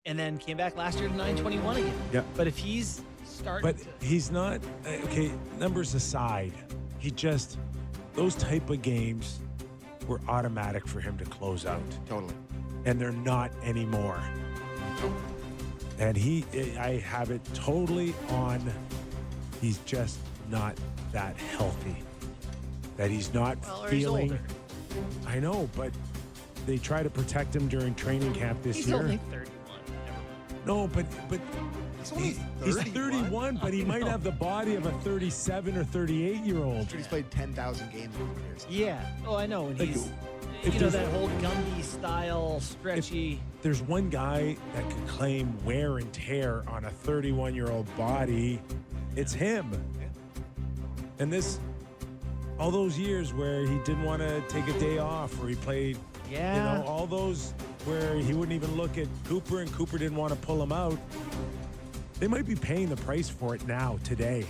and then came back last year to 921 again. Yeah. But if he's starting But to, he's not, okay, numbers aside, he just, those type of games were automatic for him to close out. Totally. And they're not anymore. And I have it totally on, he's just not that healthy. That he's not or he's feeling. older. I know, but they try to protect him during training camp this He's year. only 31. Never mind. No, but He's only he's 31. 31, but he might have the body of a 37 or 38-year-old. He's played 10,000 games over the years. Yeah. Oh, I know. And Like, he's, if you know, there's- that whole Gumby style, stretchy. There's one guy that could claim wear and tear on a 31-year-old body. It's him. And all those years where he didn't want to take a day off, or he played, Yeah. all those where he wouldn't even look at Cooper and Cooper didn't want to pull him out. They might be paying the price for it now, today.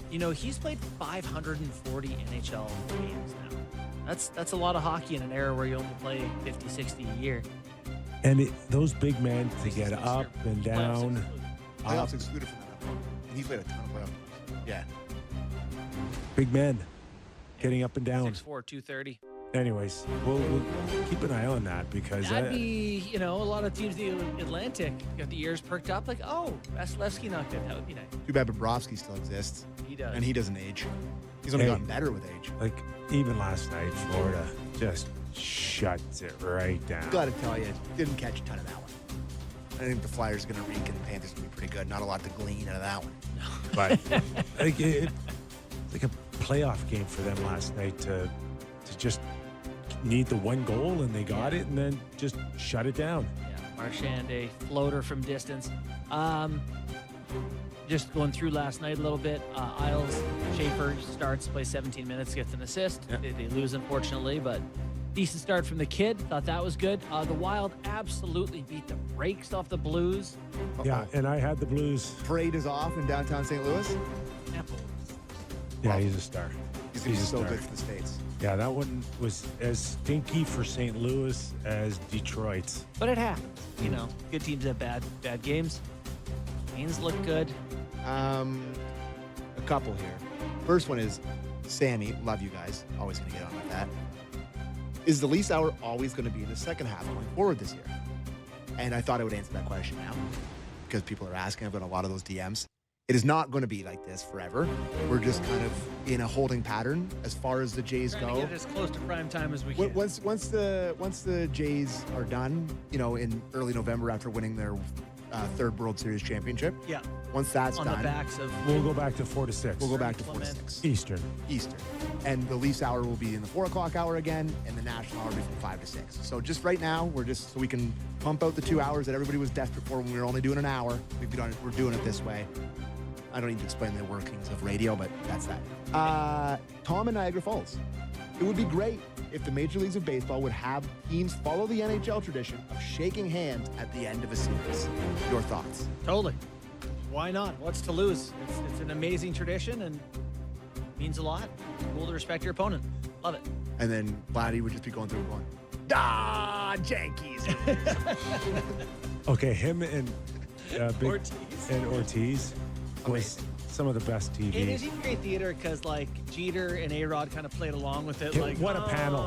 You know, he's played 540 NHL games now. That's a lot of hockey in an era where you only play 50, 60 a year. And those big men to get up and Playoffs down. included. Playoffs excluded from that. And he played a ton of playoff games. Yeah. Big men getting up and down. 6'4", 230. Anyways, we'll keep an eye on that because That'd be, a lot of teams in the Atlantic got the ears perked up like, oh, Vasilevsky knocked it. That would be nice. Too bad Bobrovsky still exists. He does. And he doesn't age. He's only Hey. gotten better with age. like even last night, Florida just shuts it right down. Got to tell you, didn't catch a ton of that one. I think the Flyers are going to reek and the Panthers are going to be pretty good. Not a lot to glean out of that one. But like it's like a playoff game for them last night to just need the one goal and they got it and then just shut it down. Yeah, Marchand, a floater from distance. Just going through last night a little bit. Isles, Schaefer starts, plays 17 minutes, gets an assist. Yeah. They lose, unfortunately, but decent start from the kid. Thought that was good. The Wild absolutely beat the brakes off the Blues. Yeah, and I had the Blues. Parade is off in downtown St. Louis. Yeah, he's a star. He's going to be a so star. good for the States. Yeah, that one was as stinky for St. Louis as Detroit's. But it happens. Good teams have bad games. Canes look good. A couple here. First one is Sammy. Love you guys. Always going to get on with that. Is the lease hour always going to be in the second half going forward this year? And I thought I would answer that question now because people are asking. I've got a lot of those DMs. It is not going to be like this forever. We're just kind of in a holding pattern as far as the Jays Trying go. to get it as close to prime time as we can. Once the Jays are done, in early November after winning their third World Series championship. Yeah. Once that's On done, the backs of We'll go back to 4 to 6. we'll go back to Clement. 4 to 6 Eastern. Eastern, and the lease hour will be in the 4 o'clock hour again, and the national hour will be from 5 to 6. So just right now, we're just so we can pump out the 2 hours that everybody was desperate for when we were only doing an hour. We're doing it this way. I don't need to explain the workings of radio, but that's that. Tom in Niagara Falls. It would be great if the Major Leagues of Baseball would have teams follow the NHL tradition of shaking hands at the end of a series. Your thoughts? Totally. Why not? What's to lose? It's an amazing tradition and means a lot. It's cool to respect your opponent. Love it. And then Vladdy would just be going through and going, "Ah, Yankees." Okay, him and Big Ortiz. and Ortiz was some of the best It TV. is even great theater because Jeter and A-Rod kind of played along with it. Yeah, Like what a panel.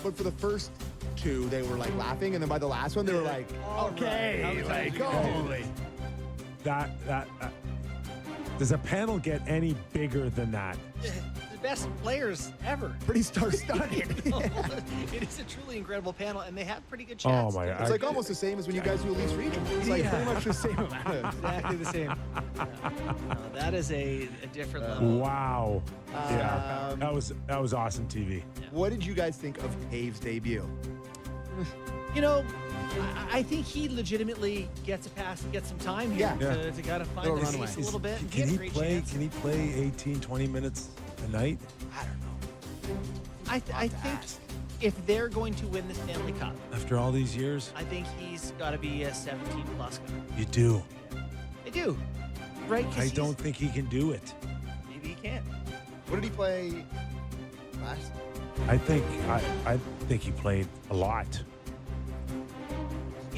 But for the first two, they were like laughing, and then by the last one, they were like, All right. How "Okay, many like times we gotta do holy." That does a panel get any bigger than that? the best players ever. Pretty star-studded. It is a truly incredible panel, and they have pretty good Oh chats. my too. God. It's like almost the same as when you guys do Elise Region. It's like Yeah. pretty much the same amount. Exactly the same. No, that is a different level. Wow. Yeah, Um, that was awesome TV. What did you guys think of Taves' debut? I think he legitimately gets a pass and gets some time here Yeah. to kind of find Little the runway. pace a little bit. Can had a he great play? chance. Can he play 18, 20 minutes a night? I don't know. I to think ask. if they're going to win the Stanley Cup, After all these years, I think he's got to be a 17-plus guy. you do. I do. Right? 'Cause I he's- don't think he can do it. Maybe he can. What did he play last? I think he played a lot.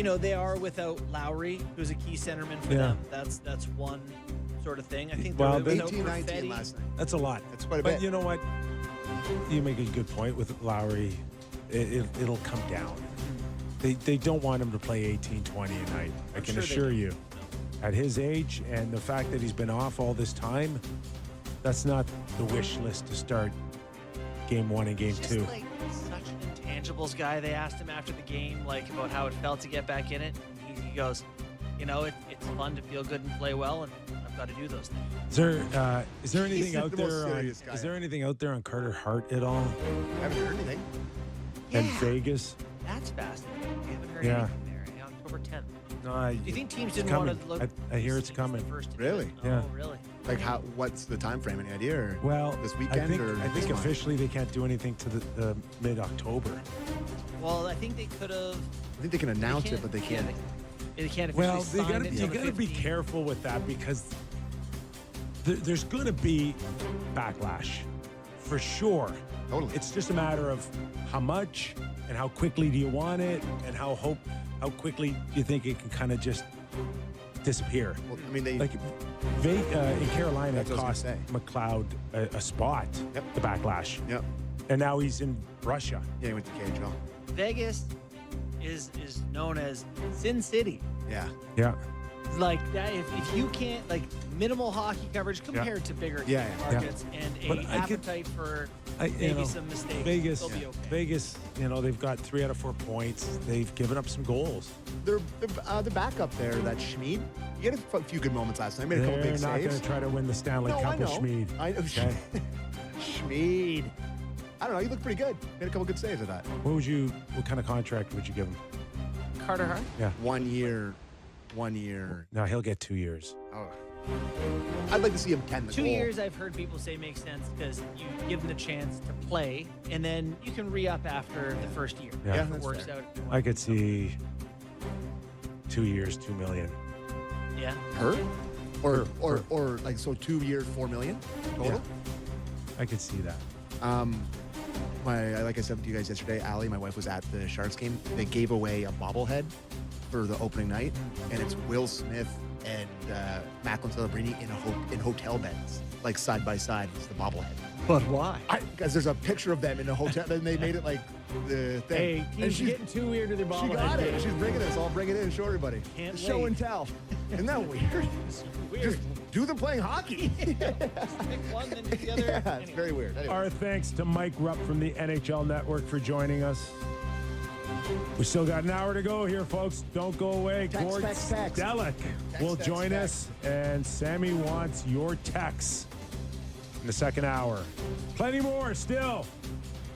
you know, they are without Lowry, who's a key centerman for them. That's one sort of thing. I think they're Well, without 18-19 Perfetti. last night. That's a lot. That's quite a But bit. you know what? You make a good point with Lowry. It'll come down. They don't want him to play 18, 20 a night. I I'm can sure they assure do. you. At his age and the fact that he's been off all this time, that's not the wish list to start game 1 and game He's 2. just like such an intangibles guy. They asked him after the game, like, about how it felt to get back in it. And he goes, you know, it's fun to feel good and play well, and I've got to do those things. Is there anything He's out the most there? serious guy. Is there anything out there on Carter Hart at all? I haven't heard anything. And Yeah. Vegas? That's fascinating. We haven't heard Yeah. anything there. October 10th. No, Do you think teams it's didn't coming. want to look? I hear it's the coming. first to do Really? it? Yeah. Oh, really? Like how? What's the time frame? Any idea? Or Well, this weekend I think, or I this think month? officially they can't do anything to the mid-October. Well, I think they could have. I think they can announce it, but they can't. They can't officially Well, sign you until the gotta be 15th. careful with that because there's going to be backlash for sure. Totally. It's just a matter of how much and how quickly do you want it and how quickly do you think it can kind of just disappear. Well, I mean, they. Like in Carolina, it That's what I was cost gonna say. McLeod a spot, Yep. the backlash, Yep. and now he's in Russia. Yeah, he went to KHL. Vegas is known as Sin City. Yeah. Yeah. Like that, if you can't, like, minimal hockey coverage compared to bigger Yeah, yeah. markets and But a I could- appetite for you maybe know, some mistakes, Vegas, they'll be okay. Vegas, they've got 3 out of 4 points. They've given up some goals. The backup there, that Schmid, he had a few good moments last night. Made a couple They're big not saves. going to try to win the Stanley No, Cup I with know. Schmid. I know. Okay. Schmid. I don't know. He looked pretty good. Made a couple good saves, I thought. What kind of contract would you give him? Carter Hart. Yeah. 1 year. 1 year. No, he'll get 2 years. Oh. I'd like to see him 10 the 2 goal. years, I've heard people say makes sense because you give them the chance to play, and then you can re-up after the first year. Yeah. Yeah, if it that's works fair. out. I could see 2 years, $2 million. Yeah. Her? Or, Her. or like, so 2 years, 4 million total? I could see that. Like I said to you guys yesterday, Allie, my wife, was at the Sharks game. They gave away a bobblehead for the opening night, and it's Will Smith and Macklin Celebrini in hotel beds, like side by side. It's the bobblehead. But why? Because there's a picture of them in a hotel, and they made it like the thing. Hey, and teams getting too weird with their she bobblehead. got it. game. She's bringing it, so I'll bring it in and show everybody. Can't Show wait. and tell. Isn't that weird? Weird. Just do them playing hockey. Pick one, then do the other. Yeah, it's Anyway. very weird. Anyway. Our thanks to Mike Rupp from the NHL Network for joining us. We still got an hour to go here, folks. Don't go away. Text, Gord text, text. Stellick will text, join text. us, and Sammy wants your texts in the second hour. Plenty more still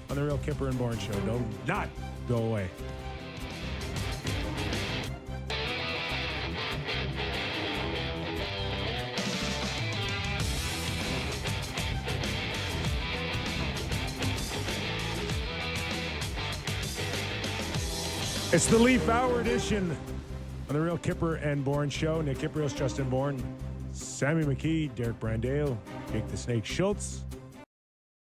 on the Real Kipper and Bourne Show. Do not go away. It's the Leaf Hour edition on the Real Kipper and Bourne Show. Nick Kypreos, Justin Bourne, Sammy McKee, Derek Brandale, Jake the Snake Schultz.